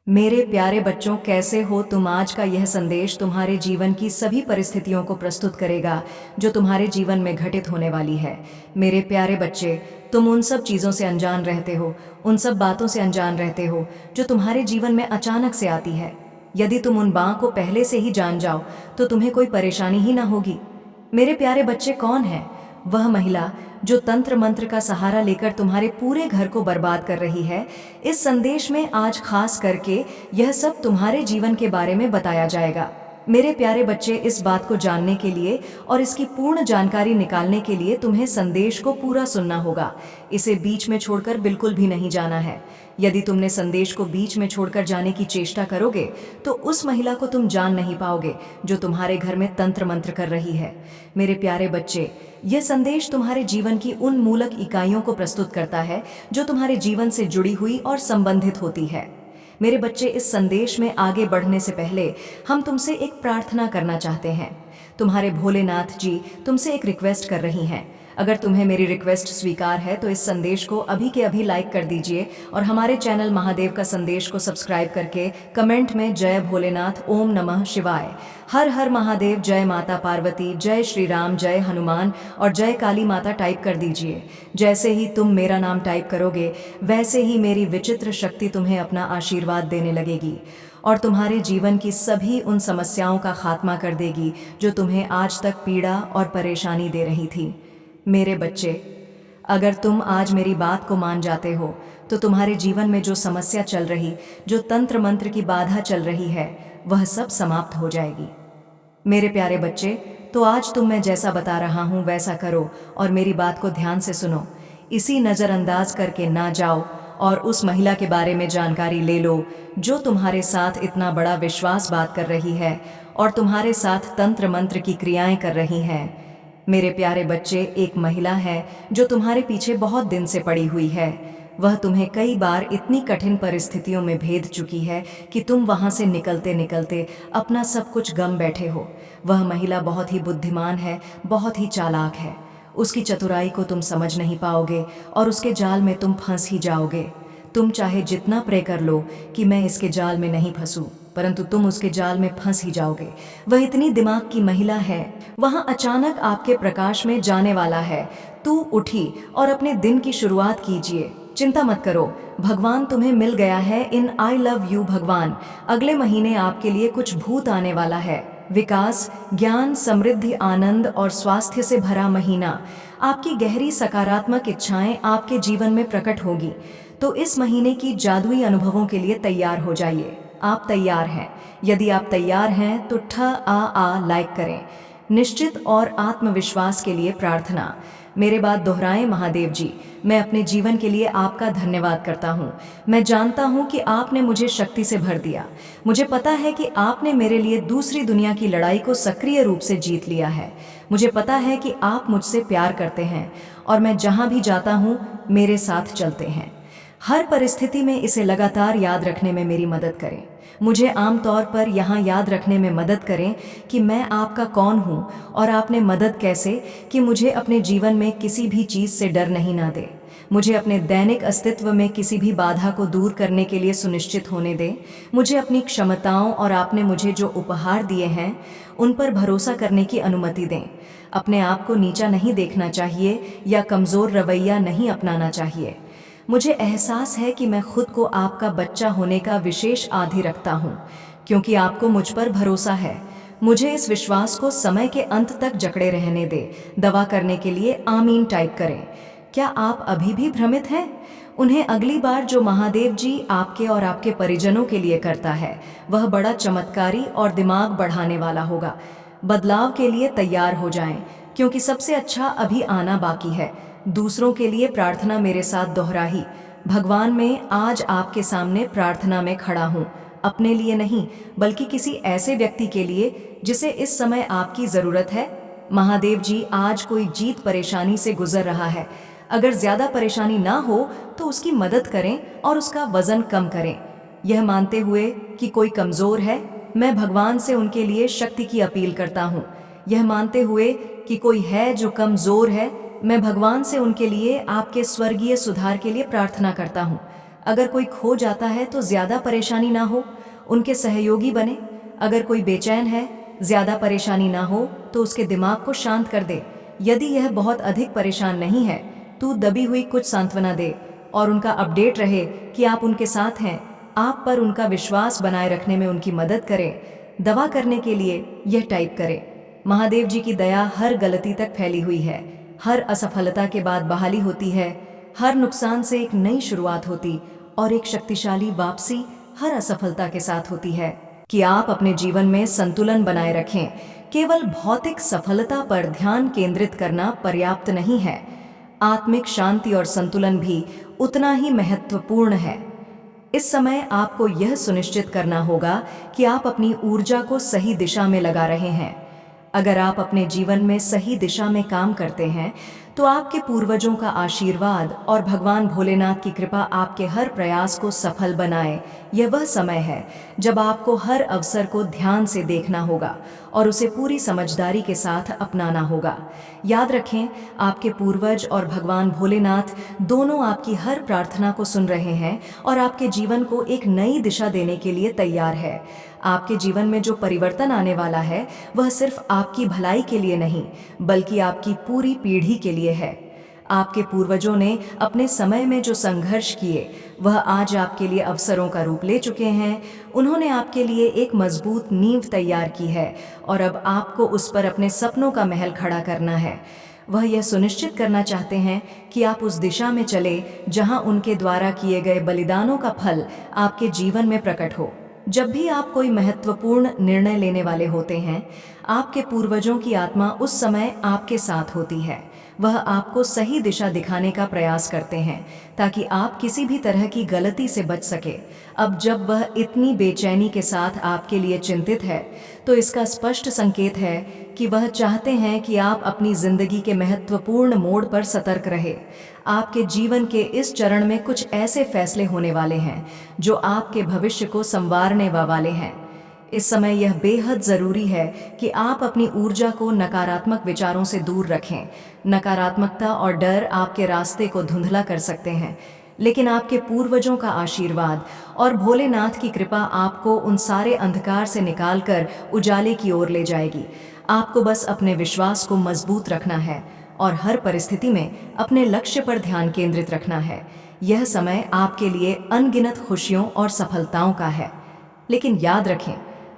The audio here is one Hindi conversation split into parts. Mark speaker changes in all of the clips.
Speaker 1: मेरे प्यारे बच्चों, कैसे हो तुम। आज का यह संदेश तुम्हारे जीवन की सभी परिस्थितियों को प्रस्तुत करेगा जो तुम्हारे जीवन में घटित होने वाली है। मेरे प्यारे बच्चे, तुम उन सब चीज़ों से अनजान रहते हो, उन सब बातों से अनजान रहते हो जो तुम्हारे जीवन में अचानक से आती है। यदि तुम उन बातों को पहले से ही जान जाओ तो तुम्हें कोई परेशानी ही ना होगी। मेरे प्यारे बच्चे, कौन है वह महिला जो तंत्र मंत्र का सहारा लेकर तुम्हारे पूरे घर को बर्बाद कर रही है? इस संदेश में आज खास करके यह सब तुम्हारे जीवन के बारे में बताया जाएगा। मेरे प्यारे बच्चे, इस बात को जानने के लिए और इसकी पूर्ण जानकारी निकालने के लिए तुम्हें संदेश को पूरा सुनना होगा। इसे बीच में छोड़कर बिल्कुल भी नहीं जाना है। यदि तुमने संदेश को बीच में छोड़कर जाने की चेष्टा करोगे तो उस महिला को तुम जान नहीं पाओगे जो तुम्हारे घर में तंत्र मंत्र कर रही है। मेरे प्यारे बच्चे, यह संदेश तुम्हारे जीवन की उन मूलक इकाइयों को प्रस्तुत करता है जो तुम्हारे जीवन से जुड़ी हुई और संबंधित होती है। मेरे बच्चे, इस संदेश में आगे बढ़ने से पहले हम तुमसे एक प्रार्थना करना चाहते हैं। तुम्हारे भोलेनाथ जी तुमसे एक रिक्वेस्ट कर रही हैं। अगर तुम्हें मेरी रिक्वेस्ट स्वीकार है तो इस संदेश को अभी के अभी लाइक कर दीजिए और हमारे चैनल महादेव का संदेश को सब्सक्राइब करके कमेंट में जय भोलेनाथ, ओम नमः शिवाय, हर हर महादेव, जय माता पार्वती, जय श्री राम, जय हनुमान और जय काली माता टाइप कर दीजिए। जैसे ही तुम मेरा नाम टाइप करोगे वैसे ही मेरी विचित्र शक्ति तुम्हें अपना आशीर्वाद देने लगेगी और तुम्हारे जीवन की सभी उन समस्याओं का खात्मा कर देगी जो तुम्हें आज तक पीड़ा और परेशानी दे रही थी। मेरे बच्चे, अगर तुम आज मेरी बात को मान जाते हो तो तुम्हारे जीवन में जो समस्या चल रही, जो तंत्र मंत्र की बाधा चल रही है, वह सब समाप्त हो जाएगी। मेरे प्यारे बच्चे, तो आज तुम मैं जैसा बता रहा हूँ वैसा करो और मेरी बात को ध्यान से सुनो। इसी नज़रअंदाज करके ना जाओ और उस महिला के बारे में जानकारी ले लो जो तुम्हारे साथ इतना बड़ा विश्वास बात कर रही है और तुम्हारे साथ तंत्र मंत्र की क्रियाएं कर रही हैं। मेरे प्यारे बच्चे, एक महिला है जो तुम्हारे पीछे बहुत दिन से पड़ी हुई है। वह तुम्हें कई बार इतनी कठिन परिस्थितियों में भेद चुकी है कि तुम वहां से निकलते निकलते अपना सब कुछ गम बैठे हो। वह महिला बहुत ही बुद्धिमान है, बहुत ही चालाक है। उसकी चतुराई को तुम समझ नहीं पाओगे और उसके जाल में तुम फंस ही जाओगे। तुम चाहे जितना प्रे कर लो कि मैं इसके जाल में नहीं फंसूं, परंतु तुम उसके जाल में फंस ही जाओगे। वह इतनी दिमाग की महिला है। वहां अचानक आपके प्रकाश में जाने वाला है। तू उठी और अपने दिन की शुरुआत कीजिए। चिंता मत करो, भगवान तुम्हें मिल गया है इन आई लव यू भगवान। अगले महीने आपके लिए कुछ भूत आने वाला है। विकास, ज्ञान, समृद्धि, आनंद और स्वास्थ्य से भरा महीना। आपकी गहरी सकारात्मक इच्छाएं आपके जीवन में प्रकट होगी। तो इस महीने की जादुई अनुभवों के लिए तैयार हो जाइए। आप तैयार हैं? यदि आप तैयार हैं तो आ लाइक करें। निश्चित और आत्मविश्वास के लिए प्रार्थना। मेरे बात दोहराएं। महादेव जी, मैं अपने जीवन के लिए आपका धन्यवाद करता हूँ। मैं जानता हूँ कि आपने मुझे शक्ति से भर दिया। मुझे पता है कि आपने मेरे लिए दूसरी दुनिया की लड़ाई को सक्रिय रूप से जीत लिया है। मुझे पता है कि आप मुझसे प्यार करते हैं और मैं जहाँ भी जाता हूँ मेरे साथ चलते हैं। हर परिस्थिति में इसे लगातार याद रखने में मेरी मदद करें। मुझे आमतौर पर यहाँ याद रखने में मदद करें कि मैं आपका कौन हूँ और आपने मदद कैसे कि मुझे अपने जीवन में किसी भी चीज़ से डर नहीं ना दे। मुझे अपने दैनिक अस्तित्व में किसी भी बाधा को दूर करने के लिए सुनिश्चित होने दें। मुझे अपनी क्षमताओं और आपने मुझे जो उपहार दिए हैं उन पर भरोसा करने की अनुमति दें। अपने आप को नीचा नहीं देखना चाहिए या कमज़ोर रवैया नहीं अपनाना चाहिए। मुझे एहसास है कि मैं खुद को आपका बच्चा होने का विशेष आदि रखता हूँ क्योंकि आपको मुझ पर भरोसा है। मुझे इस विश्वास को समय के अंत तक जकड़े रहने दे। दवा करने के लिए आमीन टाइप करें। क्या आप अभी भी भ्रमित हैं? उन्हें अगली बार जो महादेव जी आपके और आपके परिजनों के लिए करता है वह बड़ा चमत्कारी और दिमाग बढ़ाने वाला होगा। बदलाव के लिए तैयार हो जाएं क्योंकि सबसे अच्छा अभी आना बाकी है। दूसरों के लिए प्रार्थना मेरे साथ दोहराही। भगवान, मैं आज आपके सामने प्रार्थना में खड़ा हूँ, अपने लिए नहीं बल्कि किसी ऐसे व्यक्ति के लिए जिसे इस समय आपकी ज़रूरत है। महादेव जी, आज कोई जीत परेशानी से गुजर रहा है। अगर ज़्यादा परेशानी ना हो तो उसकी मदद करें और उसका वज़न कम करें। यह मानते हुए कि कोई कमज़ोर है, मैं भगवान से उनके लिए शक्ति की अपील करता हूँ। यह मानते हुए कि कोई है जो कमज़ोर है, मैं भगवान से उनके लिए आपके स्वर्गीय सुधार के लिए प्रार्थना करता हूँ। अगर कोई खो जाता है तो ज्यादा परेशानी ना हो, उनके सहयोगी बने। अगर कोई बेचैन है, ज्यादा परेशानी ना हो तो उसके दिमाग को शांत कर दे। यदि यह बहुत अधिक परेशान नहीं है तो दबी हुई कुछ सांत्वना दे और उनका अपडेट रहे कि आप उनके साथ हैं। आप पर उनका विश्वास बनाए रखने में उनकी मदद करें। दवा करने के लिए यह टाइप करें, महादेव जी की दया हर गलती तक फैली हुई है। हर असफलता के बाद बहाली होती है, हर नुकसान से एक नई शुरुआत होती और एक शक्तिशाली वापसी हर असफलता के साथ होती है। कि आप अपने जीवन में संतुलन बनाए रखें। केवल भौतिक सफलता पर ध्यान केंद्रित करना पर्याप्त नहीं है, आत्मिक शांति और संतुलन भी उतना ही महत्वपूर्ण है। इस समय आपको यह सुनिश्चित करना होगा कि आप अपनी ऊर्जा को सही दिशा में लगा रहे हैं। अगर आप अपने जीवन में सही दिशा में काम करते हैं तो आपके पूर्वजों का आशीर्वाद और भगवान भोलेनाथ की कृपा आपके हर प्रयास को सफल बनाए। यह वह समय है जब आपको हर अवसर को ध्यान से देखना होगा और उसे पूरी समझदारी के साथ अपनाना होगा। याद रखें, आपके पूर्वज और भगवान भोलेनाथ दोनों आपकी हर प्रार्थना को सुन रहे हैं और आपके जीवन को एक नई दिशा देने के लिए तैयार है। आपके जीवन में जो परिवर्तन आने वाला है वह सिर्फ आपकी भलाई के लिए नहीं बल्कि आपकी पूरी पीढ़ी के लिए है। आपके पूर्वजों ने अपने समय में जो संघर्ष किए वह आज आपके लिए अवसरों का रूप ले चुके हैं। उन्होंने आपके लिए एक मजबूत नींव तैयार की है और अब आपको उस पर अपने सपनों का महल खड़ा करना है। वह यह सुनिश्चित करना चाहते हैं कि आप उस दिशा में चले जहां उनके द्वारा किए गए बलिदानों का फल आपके जीवन में प्रकट हो। जब भी आप कोई महत्वपूर्ण निर्णय लेने वाले होते हैं, आपके पूर्वजों की आत्मा उस समय आपके साथ होती है। वह आपको सही दिशा दिखाने का प्रयास करते हैं ताकि आप किसी भी तरह की गलती से बच सके। अब जब वह इतनी बेचैनी के साथ आपके लिए चिंतित है तो इसका स्पष्ट संकेत है कि वह चाहते हैं कि आप अपनी जिंदगी के महत्वपूर्ण मोड़ पर सतर्क रहे। आपके जीवन के इस चरण में कुछ ऐसे फैसले होने वाले हैं जो आपके भविष्य को संवारने वाले हैं। इस समय यह बेहद जरूरी है कि आप अपनी ऊर्जा को नकारात्मक विचारों से दूर रखें। नकारात्मकता और डर आपके रास्ते को धुंधला कर सकते हैं, लेकिन आपके पूर्वजों का आशीर्वाद और भोलेनाथ की कृपा आपको उन सारे अंधकार से निकालकर उजाले की ओर ले जाएगी। आपको बस अपने विश्वास को मजबूत रखना है और हर परिस्थिति में अपने लक्ष्य पर ध्यान केंद्रित रखना है। यह समय आपके लिए अनगिनत खुशियों और सफलताओं का है। लेकिन याद रखें,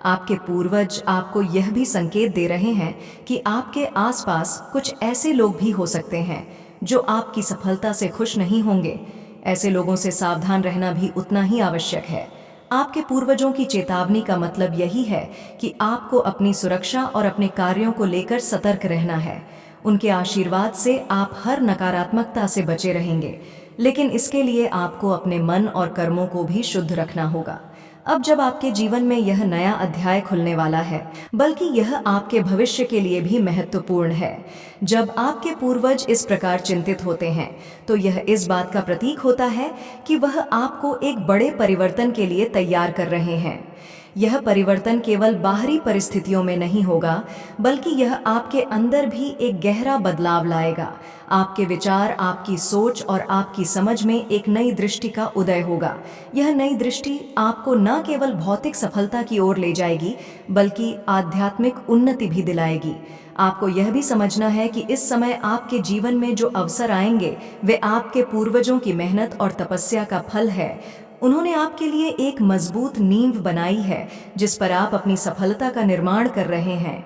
Speaker 1: आपके पूर्वज आपको यह भी संकेत दे रहे हैं कि आपके आसपास कुछ ऐसे लोग भी हो सकते हैं जो आपकी सफलता से खुश नहीं होंगे। ऐसे लोगों से सावधान रहना भी उतना ही आवश्यक है। आपके पूर्वजों की चेतावनी का मतलब यही है कि आपको अपनी सुरक्षा और अपने कार्यों को लेकर सतर्क रहना है। उनके आशीर्वाद से आप हर नकारात्मकता से बचे रहेंगे, लेकिन इसके लिए आपको अपने मन और कर्मों को भी शुद्ध रखना होगा। अब जब आपके जीवन में यह नया अध्याय खुलने वाला है, बल्कि यह आपके भविष्य के लिए भी महत्वपूर्ण है। जब आपके पूर्वज इस प्रकार चिंतित होते हैं तो यह इस बात का प्रतीक होता है कि वह आपको एक बड़े परिवर्तन के लिए तैयार कर रहे हैं। यह परिवर्तन केवल बाहरी परिस्थितियों में नहीं होगा, बल्कि यह आपके अंदर भी एक गहरा बदलाव लाएगा। आपके विचार, आपकी सोच और आपकी समझ में एक नई दृष्टि का उदय होगा। यह नई दृष्टि आपको न केवल भौतिक सफलता की ओर ले जाएगी, बल्कि आध्यात्मिक उन्नति भी दिलाएगी। आपको यह भी समझना है कि इस समय आपके जीवन में जो अवसर आएंगे वे आपके पूर्वजों की मेहनत और तपस्या का फल है। उन्होंने आपके लिए एक मजबूत नींव बनाई है जिस पर आप अपनी सफलता का निर्माण कर रहे हैं।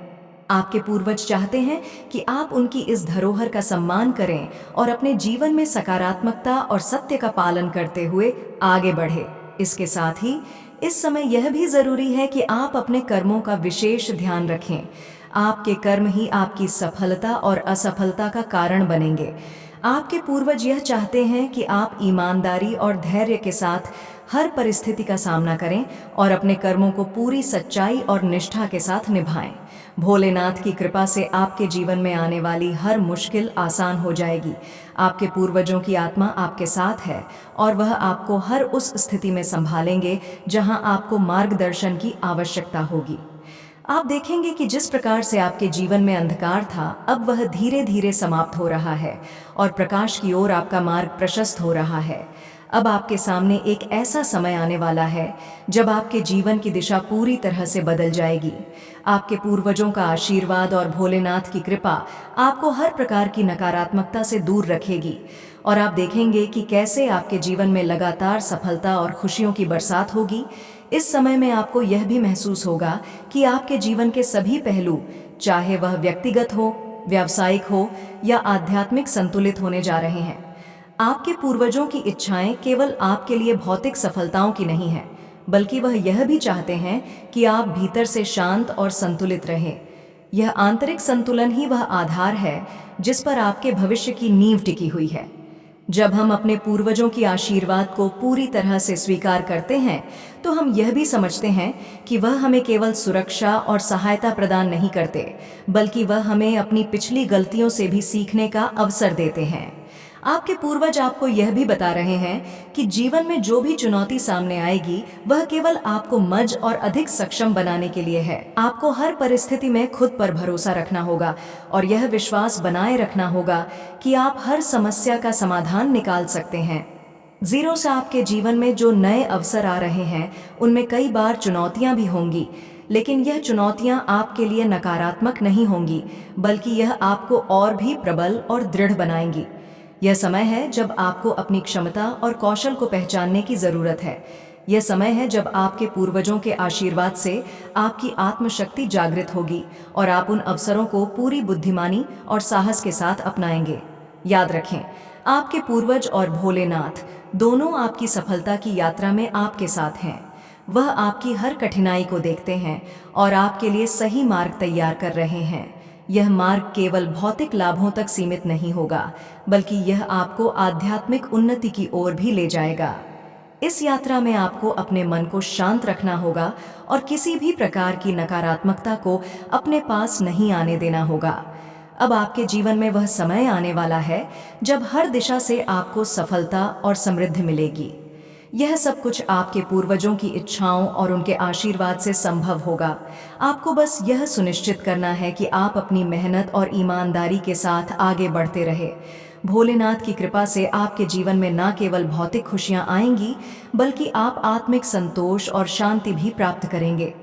Speaker 1: आपके पूर्वज चाहते हैं कि आप उनकी इस धरोहर का सम्मान करें और अपने जीवन में सकारात्मकता और सत्य का पालन करते हुए आगे बढ़े। इसके साथ ही इस समय यह भी जरूरी है कि आप अपने कर्मों का विशेष ध्यान रखें। आपके कर्म ही आपकी सफलता और असफलता का कारण बनेंगे। आपके पूर्वज यह चाहते हैं कि आप ईमानदारी और धैर्य के साथ हर परिस्थिति का सामना करें और अपने कर्मों को पूरी सच्चाई और निष्ठा के साथ निभाएं। भोलेनाथ की कृपा से आपके जीवन में आने वाली हर मुश्किल आसान हो जाएगी। आपके पूर्वजों की आत्मा आपके साथ है और वह आपको हर उस स्थिति में संभालेंगे जहां आपको मार्गदर्शन की आवश्यकता होगी। आप देखेंगे कि जिस प्रकार से आपके जीवन में अंधकार था, अब वह धीरे धीरे समाप्त हो रहा है और प्रकाश की ओर आपका मार्ग प्रशस्त हो रहा है। अब आपके सामने एक ऐसा समय आने वाला है जब आपके जीवन की दिशा पूरी तरह से बदल जाएगी। आपके पूर्वजों का आशीर्वाद और भोलेनाथ की कृपा आपको हर प्रकार की नकारात्मकता से दूर रखेगी और आप देखेंगे कि कैसे आपके जीवन में लगातार सफलता और खुशियों की बरसात होगी। इस समय में आपको यह भी महसूस होगा कि आपके जीवन के सभी पहलू, चाहे वह व्यक्तिगत हो, व्यावसायिक हो या आध्यात्मिक, संतुलित होने जा रहे हैं। आपके पूर्वजों की इच्छाएं केवल आपके लिए भौतिक सफलताओं की नहीं है, बल्कि वह यह भी चाहते हैं कि आप भीतर से शांत और संतुलित रहें। यह आंतरिक संतुलन ही वह आधार है जिस पर आपके भविष्य की नींव टिकी हुई है। जब हम अपने पूर्वजों की आशीर्वाद को पूरी तरह से स्वीकार करते हैं, तो हम यह भी समझते हैं कि वह हमें केवल सुरक्षा और सहायता प्रदान नहीं करते, बल्कि वह हमें अपनी पिछली गलतियों से भी सीखने का अवसर देते हैं। आपके पूर्वज आपको यह भी बता रहे हैं कि जीवन में जो भी चुनौती सामने आएगी, वह केवल आपको मज और अधिक सक्षम बनाने के लिए है। आपको हर परिस्थिति में खुद पर भरोसा रखना होगा और यह विश्वास बनाए रखना होगा कि आप हर समस्या का समाधान निकाल सकते हैं। जीरो से आपके जीवन में जो नए अवसर आ रहे हैं, उनमें कई बार चुनौतियां भी होंगी, लेकिन यह चुनौतियां आपके लिए नकारात्मक नहीं होंगी, बल्कि यह आपको और भी प्रबल और दृढ़ बनाएंगी। यह समय है जब आपको अपनी क्षमता और कौशल को पहचानने की जरूरत है। यह समय है जब आपके पूर्वजों के आशीर्वाद से आपकी आत्मशक्ति जागृत होगी और आप उन अवसरों को पूरी बुद्धिमानी और साहस के साथ अपनाएंगे। याद रखें, आपके पूर्वज और भोलेनाथ दोनों आपकी सफलता की यात्रा में आपके साथ हैं। वह आपकी हर कठिनाई को देखते हैं और आपके लिए सही मार्ग तैयार कर रहे हैं। यह मार्ग केवल भौतिक लाभों तक सीमित नहीं होगा, बल्कि यह आपको आध्यात्मिक उन्नति की ओर भी ले जाएगा। इस यात्रा में आपको अपने मन को शांत रखना होगा और किसी भी प्रकार की नकारात्मकता को अपने पास नहीं आने देना होगा। अब आपके जीवन में वह समय आने वाला है जब हर दिशा से आपको सफलता और समृद्धि मिलेगी। यह सब कुछ आपके पूर्वजों की इच्छाओं और उनके आशीर्वाद से संभव होगा। आपको बस यह सुनिश्चित करना है कि आप अपनी मेहनत और ईमानदारी के साथ आगे बढ़ते रहे। भोलेनाथ की कृपा से आपके जीवन में न केवल भौतिक खुशियां आएंगी, बल्कि आप आत्मिक संतोष और शांति भी प्राप्त करेंगे।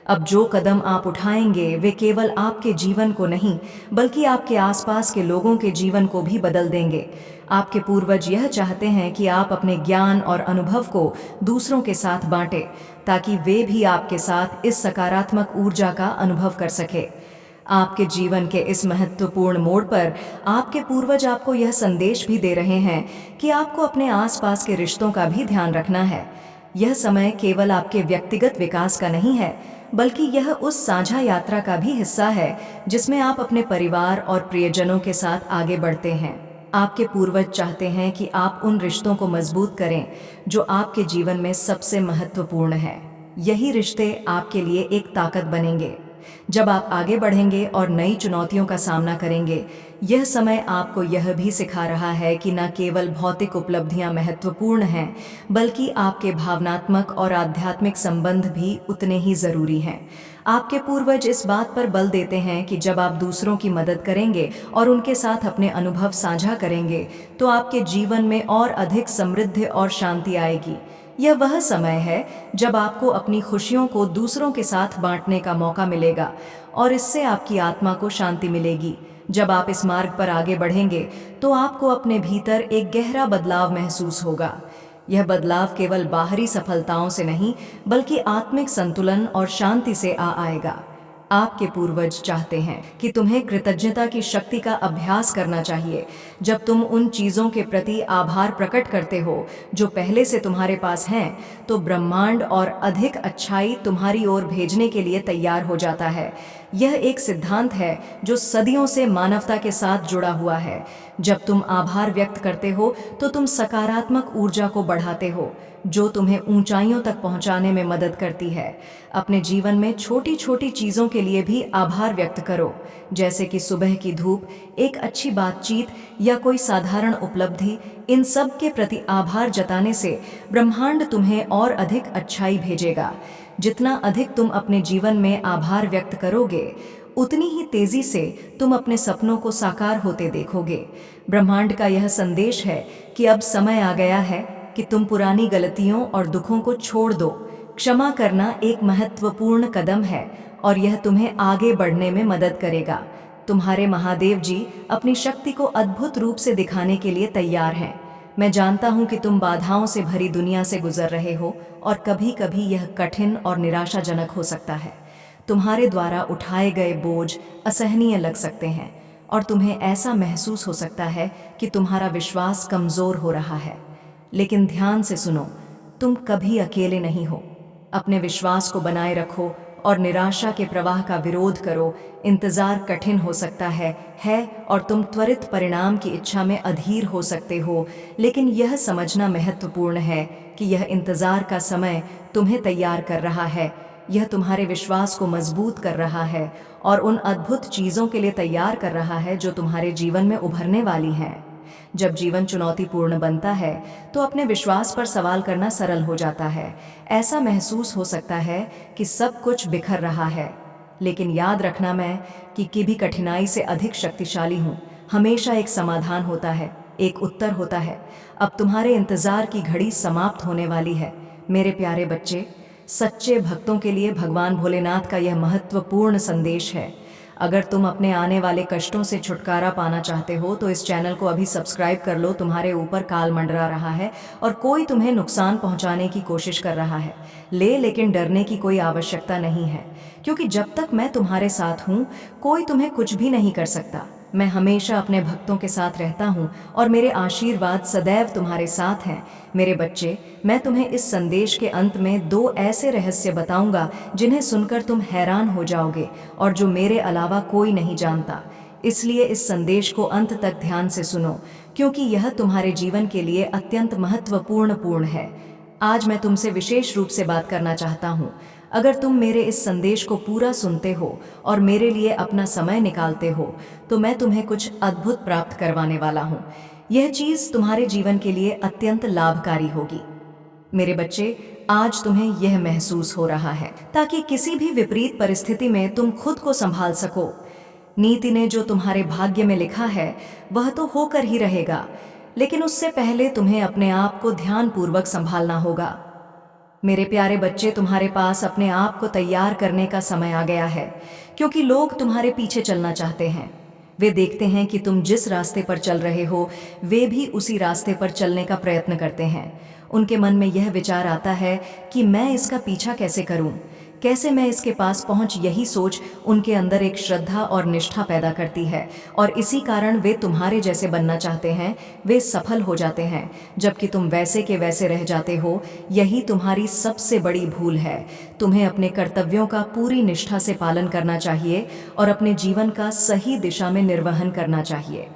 Speaker 1: अब जो कदम आप उठाएंगे, वे केवल आपके जीवन को नहीं, बल्कि आपके आसपास के लोगों के जीवन को भी बदल देंगे। आपके पूर्वज यह चाहते हैं कि आप अपने ज्ञान और अनुभव को दूसरों के साथ बांटें, ताकि वे भी आपके साथ इस सकारात्मक ऊर्जा का अनुभव कर सके। आपके जीवन के इस महत्वपूर्ण मोड़ पर आपके पूर्वज आपको यह संदेश भी दे रहे हैं कि आपको अपने आसपास के रिश्तों का भी ध्यान रखना है। यह समय केवल आपके व्यक्तिगत विकास का नहीं है, बल्कि यह उस साझा यात्रा का भी हिस्सा है जिसमें आप अपने परिवार और प्रियजनों के साथ आगे बढ़ते हैं। आपके पूर्वज चाहते हैं कि आप उन रिश्तों को मजबूत करें जो आपके जीवन में सबसे महत्वपूर्ण है। यही रिश्ते आपके लिए एक ताकत बनेंगे। जब आप आगे बढ़ेंगे और नई चुनौतियों का सामना करेंगे, यह समय आपको यह भी सिखा रहा है कि न केवल भौतिक उपलब्धियां महत्वपूर्ण हैं, बल्कि आपके भावनात्मक और आध्यात्मिक संबंध भी उतने ही जरूरी हैं। आपके पूर्वज इस बात पर बल देते हैं कि जब आप दूसरों की मदद करेंगे और उनके साथ अपने अनुभव साझा करेंगे, तो आपके जीवन में और अधिक समृद्धि और शांति आएगी। यह वह समय है जब आपको अपनी खुशियों को दूसरों के साथ बांटने का मौका मिलेगा और इससे आपकी आत्मा को शांति मिलेगी। जब आप इस मार्ग पर आगे बढ़ेंगे, तो आपको अपने भीतर एक गहरा बदलाव महसूस होगा। यह बदलाव केवल बाहरी सफलताओं से नहीं, बल्कि आत्मिक संतुलन और शांति से आएगा। आपके पूर्वज चाहते हैं कि तुम्हें कृतज्ञता की शक्ति का अभ्यास करना चाहिए। जब तुम उन चीज़ों के प्रति आभार प्रकट करते हो जो पहले से तुम्हारे पास हैं, तो ब्रह्मांड और अधिक अच्छाई तुम्हारी ओर भेजने के लिए तैयार हो जाता है। यह एक सिद्धांत है जो सदियों से मानवता के साथ जुड़ा हुआ है। जब तुम आभार व्यक्त करते हो, तो तुम सकारात्मक ऊर्जा को बढ़ाते हो, जो तुम्हें ऊंचाइयों तक पहुंचाने में मदद करती है। अपने जीवन में छोटी छोटी चीज़ों के लिए भी आभार व्यक्त करो, जैसे कि सुबह की धूप, एक अच्छी बातचीत या कोई साधारण उपलब्धि। इन सब के प्रति आभार जताने से ब्रह्मांड तुम्हें और अधिक अच्छाई भेजेगा। जितना अधिक तुम अपने जीवन में आभार व्यक्त करोगे, उतनी ही तेजी से तुम अपने सपनों को साकार होते देखोगे। ब्रह्मांड का यह संदेश है कि अब समय आ गया है कि तुम पुरानी गलतियों और दुखों को छोड़ दो। क्षमा करना एक महत्वपूर्ण कदम है और यह तुम्हें आगे बढ़ने में मदद करेगा। तुम्हारे महादेव जी अपनी शक्ति को अद्भुत रूप से दिखाने के लिए तैयार हैं। मैं जानता हूं कि तुम बाधाओं से भरी दुनिया से गुजर रहे हो और कभी कभी यह कठिन और निराशाजनक हो सकता है। तुम्हारे द्वारा उठाए गए बोझ असहनीय लग सकते हैं और तुम्हें ऐसा महसूस हो सकता है कि तुम्हारा विश्वास कमज़ोर हो रहा है। लेकिन ध्यान से सुनो, तुम कभी अकेले नहीं हो। अपने विश्वास को बनाए रखो और निराशा के प्रवाह का विरोध करो। इंतज़ार कठिन हो सकता है और तुम त्वरित परिणाम की इच्छा में अधीर हो सकते हो, लेकिन यह समझना महत्वपूर्ण है कि यह इंतज़ार का समय तुम्हें तैयार कर रहा है। यह तुम्हारे विश्वास को मजबूत कर रहा है और उन अद्भुत चीज़ों के लिए तैयार कर रहा है जो तुम्हारे जीवन में उभरने वाली हैं। जब जीवन चुनौतीपूर्ण बनता है तो अपने विश्वास पर सवाल करना सरल हो जाता है। ऐसा महसूस हो सकता है कि सब कुछ बिखर रहा है, लेकिन याद रखना मैं कि भी कठिनाई से अधिक शक्तिशाली हूँ। हमेशा एक समाधान होता है, एक उत्तर होता है। अब तुम्हारे इंतज़ार की घड़ी समाप्त होने वाली है। मेरे प्यारे बच्चे, सच्चे भक्तों के लिए भगवान भोलेनाथ का यह महत्वपूर्ण संदेश है। अगर तुम अपने आने वाले कष्टों से छुटकारा पाना चाहते हो तो इस चैनल को अभी सब्सक्राइब कर लो। तुम्हारे ऊपर काल मंडरा रहा है और कोई तुम्हें नुकसान पहुंचाने की कोशिश कर रहा है, लेकिन डरने की कोई आवश्यकता नहीं है, क्योंकि जब तक मैं तुम्हारे साथ हूँ कोई तुम्हें कुछ भी नहीं कर सकता। मैं हमेशा अपने भक्तों के साथ रहता हूँ और मेरे आशीर्वाद सदैव तुम्हारे साथ हैं। मेरे बच्चे, मैं तुम्हें इस संदेश के अंत में 2 ऐसे रहस्य बताऊंगा जिन्हें सुनकर तुम हैरान हो जाओगे और जो मेरे अलावा कोई नहीं जानता। इसलिए इस संदेश को अंत तक ध्यान से सुनो, क्योंकि यह तुम्हारे जीवन के लिए अत्यंत महत्वपूर्ण है। आज मैं तुमसे विशेष रूप से बात करना चाहता हूँ। अगर तुम मेरे इस संदेश को पूरा सुनते हो और मेरे लिए अपना समय निकालते हो तो मैं तुम्हें कुछ अद्भुत प्राप्त करवाने वाला हूँ। यह चीज़ तुम्हारे जीवन के लिए अत्यंत लाभकारी होगी। मेरे बच्चे, आज तुम्हें यह महसूस हो रहा है ताकि किसी भी विपरीत परिस्थिति में तुम खुद को संभाल सको। नीति ने जो तुम्हारे भाग्य में लिखा है वह तो होकर ही रहेगा, लेकिन उससे पहले तुम्हें अपने आप को ध्यानपूर्वक संभालना होगा। मेरे प्यारे बच्चे, तुम्हारे पास अपने आप को तैयार करने का समय आ गया है, क्योंकि लोग तुम्हारे पीछे चलना चाहते हैं। वे देखते हैं कि तुम जिस रास्ते पर चल रहे हो वे भी उसी रास्ते पर चलने का प्रयत्न करते हैं। उनके मन में यह विचार आता है कि मैं इसका पीछा कैसे करूं, कैसे मैं इसके पास पहुंच। यही सोच उनके अंदर एक श्रद्धा और निष्ठा पैदा करती है और इसी कारण वे तुम्हारे जैसे बनना चाहते हैं। वे सफल हो जाते हैं जबकि तुम वैसे के वैसे रह जाते हो। यही तुम्हारी सबसे बड़ी भूल है। तुम्हें अपने कर्तव्यों का पूरी निष्ठा से पालन करना चाहिए और अपने जीवन का सही दिशा में निर्वहन करना चाहिए।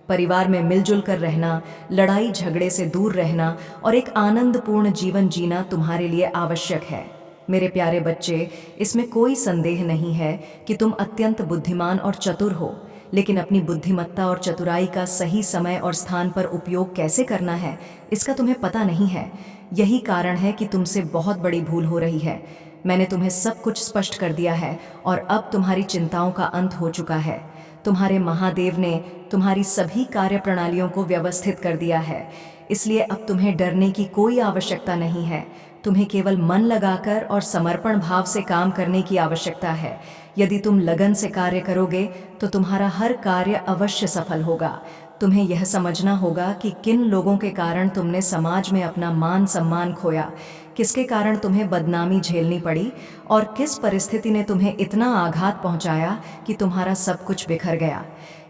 Speaker 1: परिवार में मिलजुल कर रहना, लड़ाई झगड़े से दूर रहना और एक आनंदपूर्ण जीवन जीना तुम्हारे लिए आवश्यक है। मेरे प्यारे बच्चे, इसमें कोई संदेह नहीं है कि तुम अत्यंत बुद्धिमान और चतुर हो, लेकिन अपनी बुद्धिमत्ता और चतुराई का सही समय और स्थान पर उपयोग कैसे करना है इसका तुम्हें पता नहीं है। यही कारण है कि तुमसे बहुत बड़ी भूल हो रही है। मैंने तुम्हें सब कुछ स्पष्ट कर दिया है और अब तुम्हारी चिंताओं का अंत हो चुका है। तुम्हारे महादेव ने तुम्हारी सभी कार्य प्रणालियों को व्यवस्थित कर दिया है, इसलिए अब तुम्हें डरने की कोई आवश्यकता नहीं है। तुम्हें केवल मन लगाकर और समर्पण भाव से काम करने की आवश्यकता है। यदि तुम लगन से कार्य करोगे तो तुम्हारा हर कार्य अवश्य सफल होगा। तुम्हें यह समझना होगा कि किन लोगों के कारण तुमने समाज में अपना मान सम्मान खोया, किसके कारण तुम्हें बदनामी झेलनी पड़ी और किस परिस्थिति ने तुम्हें इतना आघात पहुंचाया कि तुम्हारा सब कुछ बिखर गया।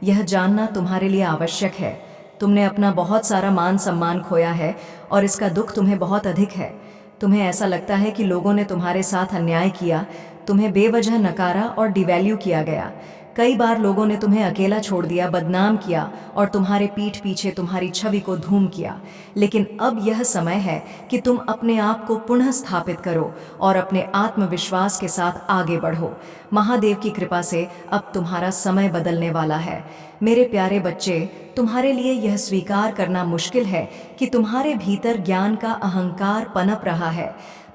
Speaker 1: यह जानना तुम्हारे लिए आवश्यक है। तुमने अपना बहुत सारा मान सम्मान खोया है और इसका दुख तुम्हें बहुत अधिक है। तुम्हें ऐसा लगता है कि लोगों ने तुम्हारे साथ अन्याय किया, तुम्हें बेवजह नकारा और डिवैल्यू किया गया। कई बार लोगों ने तुम्हें अकेला छोड़ दिया, बदनाम किया और तुम्हारे पीठ पीछे तुम्हारी छवि को धूम किया। लेकिन अब यह समय है कि तुम अपने आप को पुनः स्थापित करो और अपने आत्मविश्वास के साथ आगे बढ़ो। महादेव की कृपा से अब तुम्हारा समय बदलने वाला है। मेरे प्यारे बच्चे, तुम्हारे लिए यह स्वीकार करना मुश्किल है कि तुम्हारे भीतर ज्ञान का अहंकार पनप रहा है,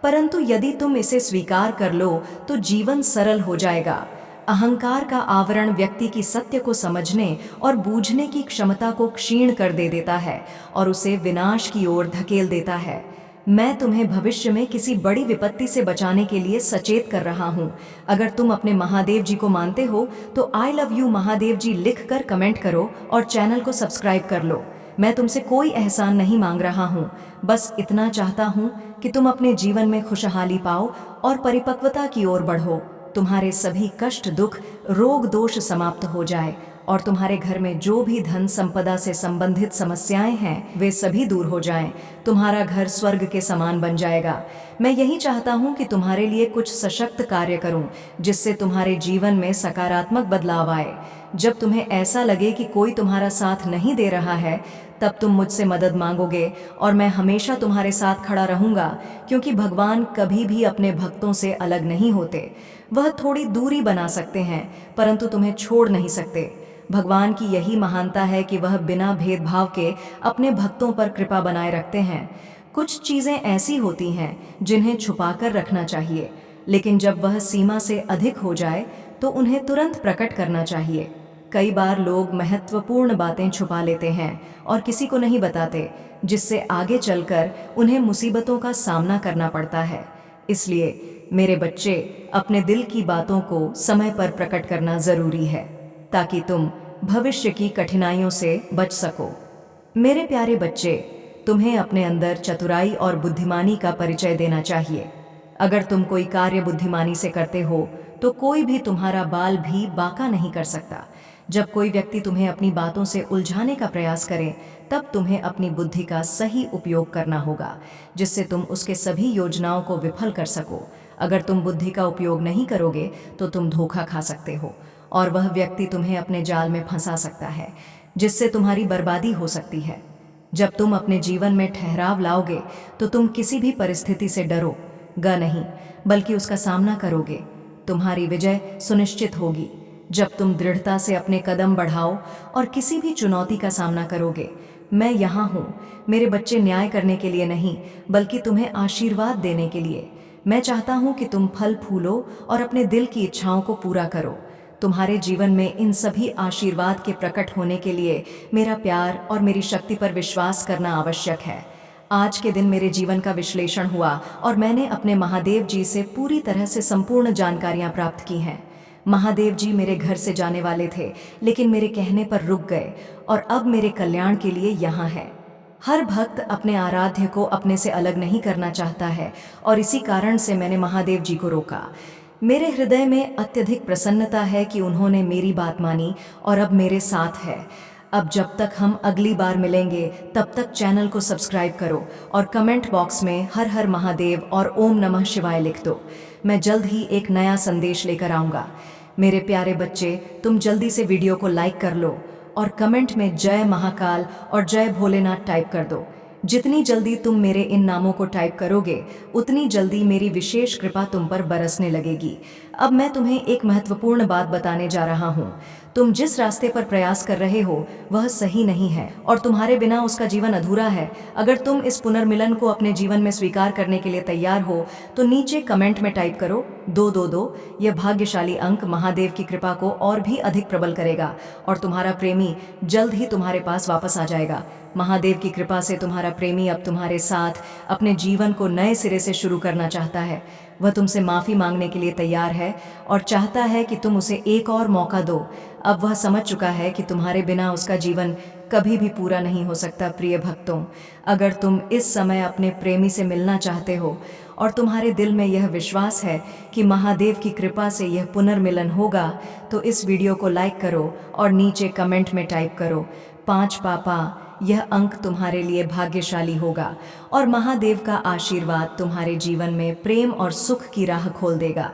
Speaker 1: परंतु यदि तुम इसे स्वीकार कर लो तो जीवन सरल हो जाएगा। अहंकार का आवरण व्यक्ति की सत्य को समझने और बूझने की क्षमता को क्षीण कर दे देता है और उसे विनाश की ओर धकेल देता है। मैं तुम्हें भविष्य में किसी बड़ी विपत्ति से बचाने के लिए सचेत कर रहा हूँ। अगर तुम अपने महादेव जी को मानते हो तो आई लव यू महादेव जी लिख कर कमेंट करो और चैनल को सब्सक्राइब कर लो। मैं तुमसे कोई एहसान नहीं मांग रहा हूँ, बस इतना चाहता हूँ कि तुम अपने जीवन में खुशहाली पाओ और परिपक्वता की ओर बढ़ो। तुम्हारे सभी कष्ट, दुख, रोग, दोष समाप्त हो जाए और तुम्हारे घर में जो भी धन संपदा से संबंधित समस्याएं हैं वे सभी दूर हो जाएं। तुम्हारा घर स्वर्ग के समान बन जाएगा। मैं यही चाहता हूं कि तुम्हारे लिए कुछ सशक्त कार्य करूं जिससे तुम्हारे जीवन में सकारात्मक बदलाव आए। जब तुम्हें ऐसा लगे कि कोई तुम्हारा साथ नहीं दे रहा है तब तुम मुझसे मदद मांगोगे और मैं हमेशा तुम्हारे साथ खड़ा रहूंगा, क्योंकि भगवान कभी भी अपने भक्तों से अलग नहीं होते। वह थोड़ी दूरी बना सकते हैं परंतु तुम्हें छोड़ नहीं सकते। भगवान की यही महानता है कि वह बिना भेदभाव के अपने भक्तों पर कृपा बनाए रखते हैं। कुछ चीजें ऐसी होती हैं जिन्हें छुपाकर रखना चाहिए, लेकिन जब वह सीमा से अधिक हो जाए तो उन्हें तुरंत प्रकट करना चाहिए। कई बार लोग महत्वपूर्ण बातें छुपा लेते हैं और किसी को नहीं बताते, जिससे आगे चलकर उन्हें मुसीबतों का सामना करना पड़ता है। इसलिए मेरे बच्चे, अपने दिल की बातों को समय पर प्रकट करना जरूरी है ताकि तुम भविष्य की कठिनाइयों से बच सको। मेरे प्यारे बच्चे, तुम्हें अपने अंदर चतुराई और बुद्धिमानी का परिचय देना चाहिए। अगर तुम कोई कार्य बुद्धिमानी से करते हो तो कोई भी तुम्हारा बाल भी बांका नहीं कर सकता। जब कोई व्यक्ति तुम्हें अपनी बातों से उलझाने का प्रयास करे तब तुम्हें अपनी बुद्धि का सही उपयोग करना होगा, जिससे तुम उसके सभी योजनाओं को विफल कर सको। अगर तुम बुद्धि का उपयोग नहीं करोगे तो तुम धोखा खा सकते हो और वह व्यक्ति तुम्हें अपने जाल में फंसा सकता है, जिससे तुम्हारी बर्बादी हो सकती है। जब तुम अपने जीवन में ठहराव लाओगे तो तुम किसी भी परिस्थिति से डरोगे नहीं, बल्कि उसका सामना करोगे। तुम्हारी विजय सुनिश्चित होगी जब तुम दृढ़ता से अपने कदम बढ़ाओ और किसी भी चुनौती का सामना करोगे। मैं यहाँ हूँ मेरे बच्चे, न्याय करने के लिए नहीं बल्कि तुम्हें आशीर्वाद देने के लिए। मैं चाहता हूँ कि तुम फल फूलो और अपने दिल की इच्छाओं को पूरा करो। तुम्हारे जीवन में इन सभी आशीर्वाद के प्रकट होने के लिए मेरा प्यार और मेरी शक्ति पर विश्वास करना आवश्यक है। आज के दिन मेरे जीवन का विश्लेषण हुआ और मैंने अपने महादेव जी से पूरी तरह से संपूर्ण जानकारियां प्राप्त की हैं। महादेव जी मेरे घर से जाने वाले थे, लेकिन मेरे कहने पर रुक गए और अब मेरे कल्याण के लिए यहाँ है। हर भक्त अपने आराध्य को अपने से अलग नहीं करना चाहता है और इसी कारण से मैंने महादेव जी को रोका। मेरे हृदय में अत्यधिक प्रसन्नता है कि उन्होंने मेरी बात मानी और अब मेरे साथ है। अब जब तक हम अगली बार मिलेंगे तब तक चैनल को सब्सक्राइब करो और कमेंट बॉक्स में हर हर महादेव और ओम नमः शिवाय लिख दो। मैं जल्द ही एक नया संदेश लेकर आऊँगा। मेरे प्यारे बच्चे, तुम जल्दी से वीडियो को लाइक कर लो और कमेंट में जय महाकाल और जय भोलेनाथ टाइप कर दो। जितनी जल्दी तुम मेरे इन नामों को टाइप करोगे उतनी जल्दी मेरी विशेष कृपा तुम पर बरसने लगेगी। अब मैं तुम्हें एक महत्वपूर्ण बात बताने जा रहा हूँ। तुम जिस रास्ते पर प्रयास कर रहे हो वह सही नहीं है और तुम्हारे बिना उसका जीवन अधूरा है। अगर तुम इस पुनर्मिलन को अपने जीवन में स्वीकार करने के लिए तैयार हो तो नीचे कमेंट में टाइप करो 222। यह भाग्यशाली अंक महादेव की कृपा को और भी अधिक प्रबल करेगा और तुम्हारा प्रेमी जल्द ही तुम्हारे पास वापस आ जाएगा। महादेव की कृपा से तुम्हारा प्रेमी अब तुम्हारे साथ अपने जीवन को नए सिरे से शुरू करना चाहता है। वह तुमसे माफ़ी मांगने के लिए तैयार है और चाहता है कि तुम उसे एक और मौका दो। अब वह समझ चुका है कि तुम्हारे बिना उसका जीवन कभी भी पूरा नहीं हो सकता। प्रिय भक्तों, अगर तुम इस समय अपने प्रेमी से मिलना चाहते हो और तुम्हारे दिल में यह विश्वास है कि महादेव की कृपा से यह पुनर्मिलन होगा तो इस वीडियो को लाइक करो और नीचे कमेंट में टाइप करो 5 पापा। यह अंक तुम्हारे लिए भाग्यशाली होगा और महादेव का आशीर्वाद तुम्हारे जीवन में प्रेम और सुख की राह खोल देगा।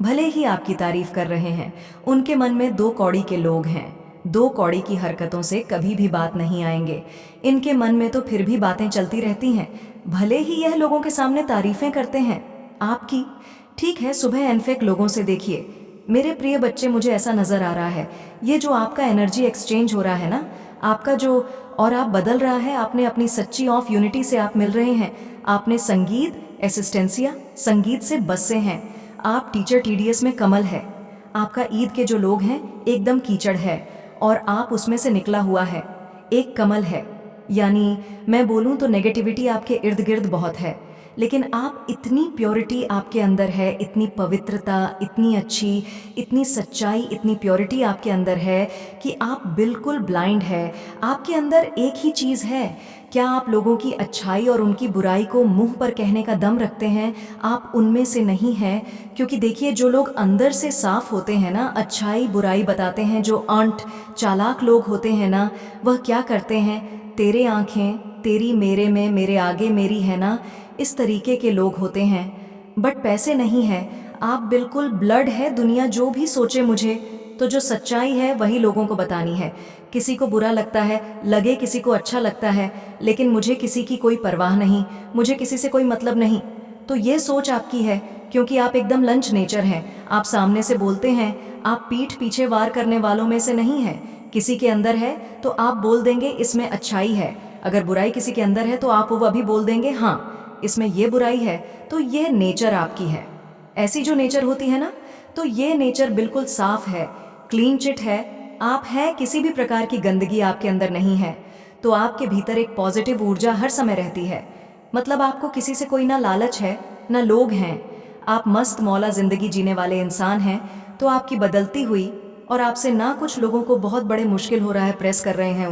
Speaker 1: भले ही आपकी तारीफ कर रहे हैं, उनके मन में 2 कौड़ी के लोग हैं। 2 कौड़ी की हरकतों से कभी भी बात नहीं आएंगे। इनके मन में तो फिर भी बातें चलती रहती हैं। भले ही यह लोगों के सामने तारीफें करते हैं आपकी। ठीक है, सुबह एनफेक लोगों से देखिए। मेरे प्रिय बच्चे, मुझे ऐसा नजर आ रहा है ये जो आपका एनर्जी एक्सचेंज हो रहा है ना, आपका जो और आप बदल रहा है, आपने अपनी सच्ची ऑफ यूनिटी से आप मिल रहे हैं। आपने संगीत एसिस्टेंसिया संगीत से बसे हैं। आप टीचर टीडीएस में कमल है। आपका ईद के जो लोग हैं एकदम कीचड़ है और आप उसमें से निकला हुआ है, एक कमल है। यानी मैं बोलूं तो नेगेटिविटी आपके इर्द गिर्द बहुत है, लेकिन आप इतनी प्योरिटी आपके अंदर है, इतनी पवित्रता, इतनी अच्छी, इतनी सच्चाई, इतनी प्योरिटी आपके अंदर है कि आप बिल्कुल ब्लाइंड है। आपके अंदर एक ही चीज़ है, क्या आप लोगों की अच्छाई और उनकी बुराई को मुंह पर कहने का दम रखते हैं? आप उनमें से नहीं हैं। क्योंकि देखिए, जो लोग अंदर से साफ होते हैं ना, अच्छाई बुराई बताते हैं, जो अंट चालाक लोग होते हैं ना, वह क्या करते हैं? तेरे आँखें तेरी मेरे में, मेरे आगे मेरी है ना, इस तरीके के लोग होते हैं। बट पैसे नहीं है, आप बिल्कुल ब्लड है। दुनिया जो भी सोचे मुझे, तो जो सच्चाई है वही लोगों को बतानी है। किसी को बुरा लगता है, लगे किसी को अच्छा लगता है, लेकिन मुझे किसी की कोई परवाह नहीं, मुझे किसी से कोई मतलब नहीं। तो ये सोच आपकी है, क्योंकि आप एकदम लंच नेचर हैं। आप सामने से बोलते हैं, आप पीठ पीछे वार करने वालों में से नहीं हैं। किसी के अंदर है तो आप बोल देंगे इसमें अच्छाई है, अगर बुराई किसी के अंदर है तो आप वो अभी बोल देंगे हाँ इसमें ये बुराई है। तो ये नेचर आपकी है। ऐसी जो नेचर होती है ना, तो ये नेचर बिल्कुल साफ है, क्लीन चिट है। आप है, किसी भी प्रकार की गंदगी आपके अंदर नहीं है। तो आपके भीतर एक पॉजिटिव ऊर्जा हर समय रहती है। मतलब आपको किसी से कोई ना लालच है ना लोग हैं। आप मस्त मौला जिंदगी जीने वाले इंसान हैं। तो आपकी बदलती हुई और आपसे ना कुछ लोगों को बहुत बड़े मुश्किल हो रहा है, प्रेस कर रहे हैं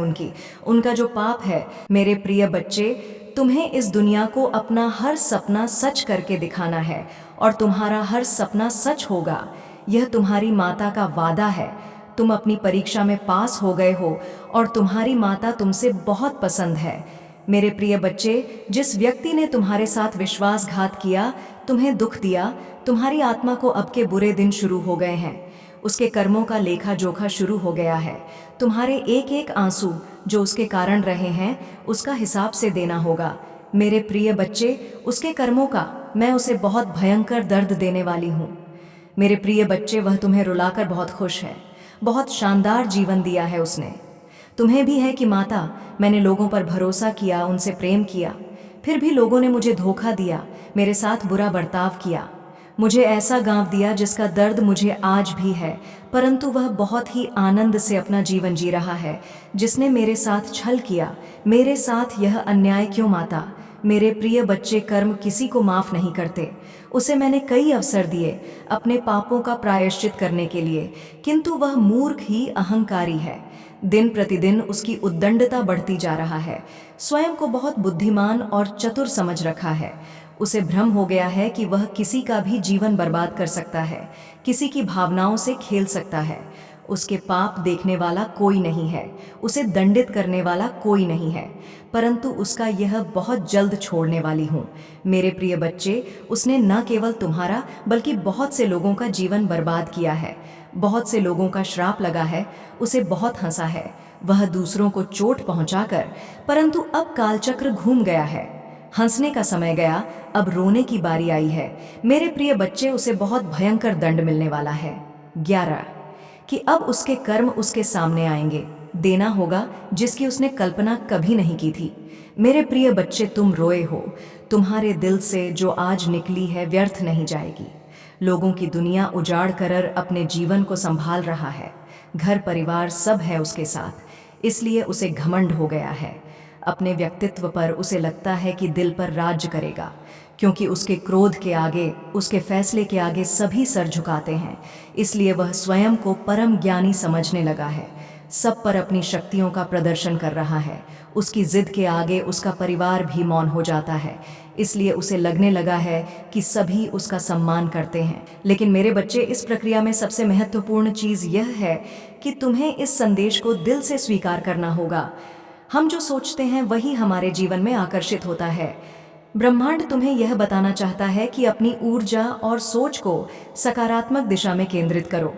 Speaker 1: उनका जो पाप है। मेरे प्रिय बच्चे, तुम्हें इस दुनिया को अपना हर सपना सच करके दिखाना है और तुम्हारा हर सपना सच होगा। यह तुम्हारी माता का वादा है। तुम अपनी परीक्षा में पास हो गए हो और तुम्हारी माता तुमसे बहुत पसंद है। मेरे प्रिय बच्चे, जिस व्यक्ति ने तुम्हारे साथ विश्वासघात किया, तुम्हें दुख दिया, तुम्हारी आत्मा को अब के बुरे दिन शुरू हो गए हैं। उसके कर्मों का लेखा जोखा शुरू हो गया है। तुम्हारे एक एक आंसू जो उसके कारण रहे हैं, उसका हिसाब से देना होगा। मेरे प्रिय बच्चे, उसके कर्मों का मैं उसे बहुत भयंकर दर्द देने वाली हूँ। मेरे प्रिय बच्चे, वह तुम्हें रुलाकर बहुत खुश है। बहुत शानदार जीवन दिया है उसने। तुम्हें भी है कि माता, मैंने लोगों पर भरोसा किया, उनसे प्रेम किया, फिर भी लोगों ने मुझे धोखा दिया, मेरे साथ बुरा बर्ताव किया, मुझे ऐसा गांव दिया जिसका दर्द मुझे आज भी है। परंतु वह बहुत ही आनंद से अपना जीवन जी रहा है। जिसने मेरे साथ छल किया, मेरे साथ यह अन्याय क्यों माता? मेरे प्रिय बच्चे, कर्म किसी को माफ नहीं करते। उसे मैंने कई अवसर दिए अपने पापों का प्रायश्चित करने के लिए, किंतु वह मूर्ख ही अहंकारी है। दिन प्रतिदिन उसकी उद्दंडता बढ़ती जा रहा है। स्वयं को बहुत बुद्धिमान और चतुर समझ रखा है। उसे भ्रम हो गया है कि वह किसी का भी जीवन बर्बाद कर सकता है, किसी की भावनाओं से खेल सकता है। उसके पाप देखने वाला कोई नहीं है, उसे दंडित करने वाला कोई नहीं है, परंतु उसका यह बहुत जल्द छोड़ने वाली हूँ। मेरे प्रिय बच्चे, उसने न केवल तुम्हारा बल्कि बहुत से लोगों का जीवन बर्बाद किया है। बहुत से लोगों का श्राप लगा है। उसे बहुत हंसा है वह दूसरों को चोट पहुंचाकर, परंतु अब कालचक्र घूम गया है। हंसने का समय गया, अब रोने की बारी आई है। मेरे प्रिय बच्चे, उसे बहुत भयंकर दंड मिलने वाला है। 11 कि अब उसके कर्म उसके सामने आएंगे, देना होगा जिसकी उसने कल्पना कभी नहीं की थी। मेरे प्रिय बच्चे, तुम रोए हो। तुम्हारे दिल से जो आज निकली है व्यर्थ नहीं जाएगी। लोगों की दुनिया उजाड़ कर अपने जीवन को संभाल रहा है। घर परिवार सब है उसके साथ, इसलिए उसे घमंड हो गया है। अपने व्यक्तित्व पर उसे लगता है कि दिल पर राज्य करेगा, क्योंकि उसके क्रोध के आगे, उसके फैसले के आगे सभी सर झुकाते हैं। इसलिए वह स्वयं को परम ज्ञानी समझने लगा है, सब पर अपनी शक्तियों का प्रदर्शन कर रहा है। उसकी जिद के आगे उसका परिवार भी मौन हो जाता है। इसलिए उसे लगने लगा है कि सभी उसका सम्मान करते हैं। लेकिन मेरे बच्चे, इस प्रक्रिया में सबसे महत्वपूर्ण चीज़ यह है कि तुम्हें इस संदेश को दिल से स्वीकार करना होगा। हम जो सोचते हैं वही हमारे जीवन में आकर्षित होता है। ब्रह्मांड तुम्हें यह बताना चाहता है कि अपनी ऊर्जा और सोच को सकारात्मक दिशा में केंद्रित करो।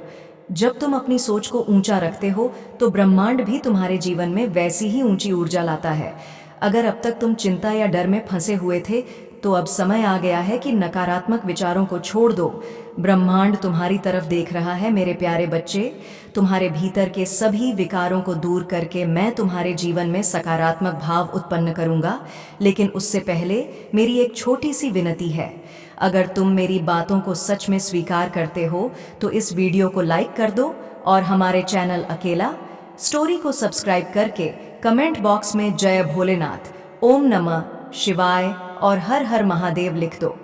Speaker 1: जब तुम अपनी सोच को ऊंचा रखते हो तो ब्रह्मांड भी तुम्हारे जीवन में वैसी ही ऊंची ऊर्जा लाता है। अगर अब तक तुम चिंता या डर में फंसे हुए थे, तो अब समय आ गया है कि नकारात्मक विचारों को छोड़ दो। ब्रह्मांड तुम्हारी तरफ देख रहा है मेरे प्यारे बच्चे। तुम्हारे भीतर के सभी विकारों को दूर करके मैं तुम्हारे जीवन में सकारात्मक भाव उत्पन्न करूंगा। लेकिन उससे पहले मेरी एक छोटी सी विनती है। अगर तुम मेरी बातों को सच में स्वीकार करते हो तो इस वीडियो को लाइक कर दो और हमारे चैनल अकेला स्टोरी को सब्सक्राइब करके कमेंट बॉक्स में जय भोलेनाथ, ओम नमः शिवाय और हर हर महादेव लिख दो।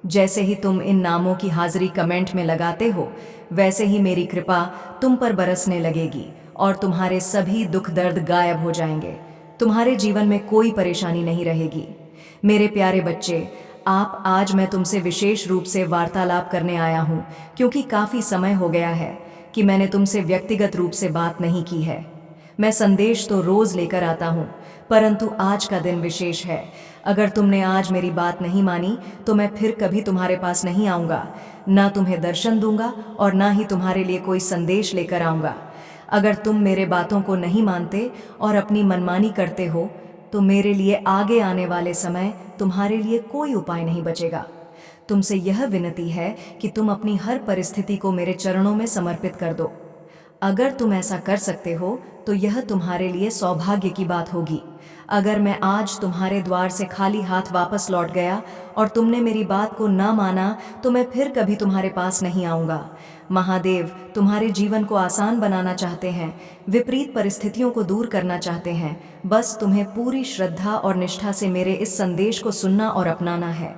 Speaker 1: जैसे ही तुम इन नामों की हाजिरी कमेंट में लगाते हो, वैसे ही मेरी कृपा तुम पर बरसने लगेगी और तुम्हारे सभी दुख दर्द गायब हो जाएंगे। तुम्हारे जीवन में कोई परेशानी नहीं रहेगी। मेरे प्यारे बच्चे, आज मैं तुमसे विशेष रूप से वार्तालाप करने आया हूँ, क्योंकि काफ़ी समय हो गया है कि मैंने तुमसे व्यक्तिगत रूप से बात नहीं की है। मैं संदेश तो रोज़ लेकर आता हूँ, परंतु आज का दिन विशेष है। अगर तुमने आज मेरी बात नहीं मानी तो मैं फिर कभी तुम्हारे पास नहीं आऊँगा, ना तुम्हें दर्शन दूंगा और ना ही तुम्हारे लिए कोई संदेश लेकर आऊँगा। अगर तुम मेरे बातों को नहीं मानते और अपनी मनमानी करते हो तो मेरे लिए आगे आने वाले समय तुम्हारे लिए कोई उपाय नहीं बचेगा। तुमसे यह विनती है कि तुम अपनी हर परिस्थिति को मेरे चरणों में समर्पित कर दो। अगर तुम ऐसा कर सकते हो तो यह तुम्हारे लिए सौभाग्य की बात होगी। अगर मैं आज तुम्हारे द्वार से खाली हाथ वापस लौट गया और तुमने मेरी बात को ना माना तो मैं फिर कभी तुम्हारे पास नहीं आऊँगा। महादेव तुम्हारे जीवन को आसान बनाना चाहते हैं, विपरीत परिस्थितियों को दूर करना चाहते हैं। बस तुम्हें पूरी श्रद्धा और निष्ठा से मेरे इस संदेश को सुनना और अपनाना है।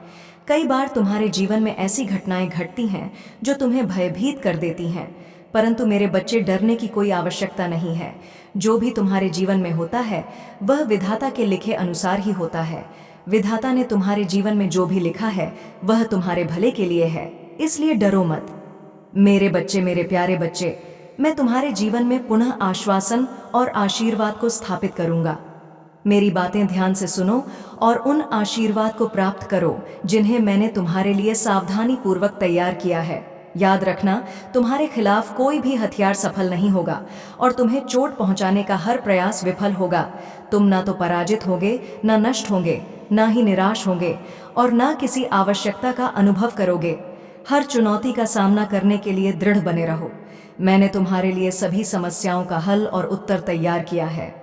Speaker 1: कई बार तुम्हारे जीवन में ऐसी घटनाएं घटती हैं जो तुम्हें भयभीत कर देती हैं, परंतु मेरे बच्चे, डरने की कोई आवश्यकता नहीं है। जो भी तुम्हारे जीवन में होता है वह विधाता के लिखे अनुसार ही होता है। विधाता ने तुम्हारे जीवन में जो भी लिखा है वह तुम्हारे भले के लिए है, इसलिए डरो मत। मेरे बच्चे, मेरे प्यारे बच्चे, मैं तुम्हारे जीवन में पुनः आश्वासन और आशीर्वाद को स्थापित करूंगा। मेरी बातें ध्यान से सुनो और उन आशीर्वाद को प्राप्त करो जिन्हें मैंने तुम्हारे लिए सावधानी पूर्वक तैयार किया है। याद रखना, तुम्हारे खिलाफ कोई भी हथियार सफल नहीं होगा और तुम्हें चोट पहुंचाने का हर प्रयास विफल होगा। तुम ना तो पराजित होगे, ना नष्ट होंगे, ना ही निराश होंगे और ना किसी आवश्यकता का अनुभव करोगे। हर चुनौती का सामना करने के लिए दृढ़ बने रहो। मैंने तुम्हारे लिए सभी समस्याओं का हल और उत्तर तैयार किया है।